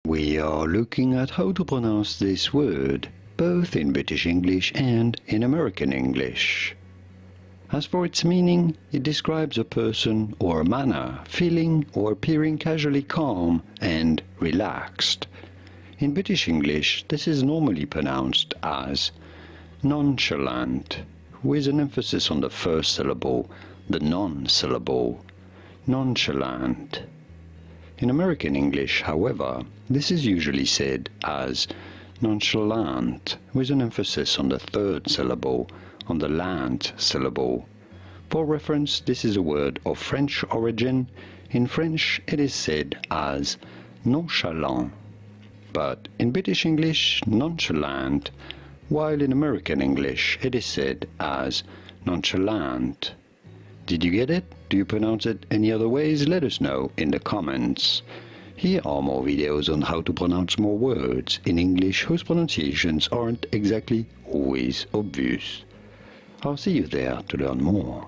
We are looking at how to pronounce this word, both in British English and in American English. As for its meaning, it describes a person or a manner feeling or appearing casually calm and relaxed. In British English, this is normally pronounced as nonchalant, with an emphasis on the first syllable, the non syllable, nonchalant. In American English, however, this is usually said as nonchalant, with an emphasis on the third syllable, on the lant syllable. For reference, this is a word of French origin. In French, it is said as nonchalant, but in British English, nonchalant, while in American English, it is said as nonchalant. Did you get it? Do you pronounce it any other ways? Let us know in the comments. Here are more videos on how to pronounce more words in English whose pronunciations aren't exactly always obvious. I'll see you there to learn more.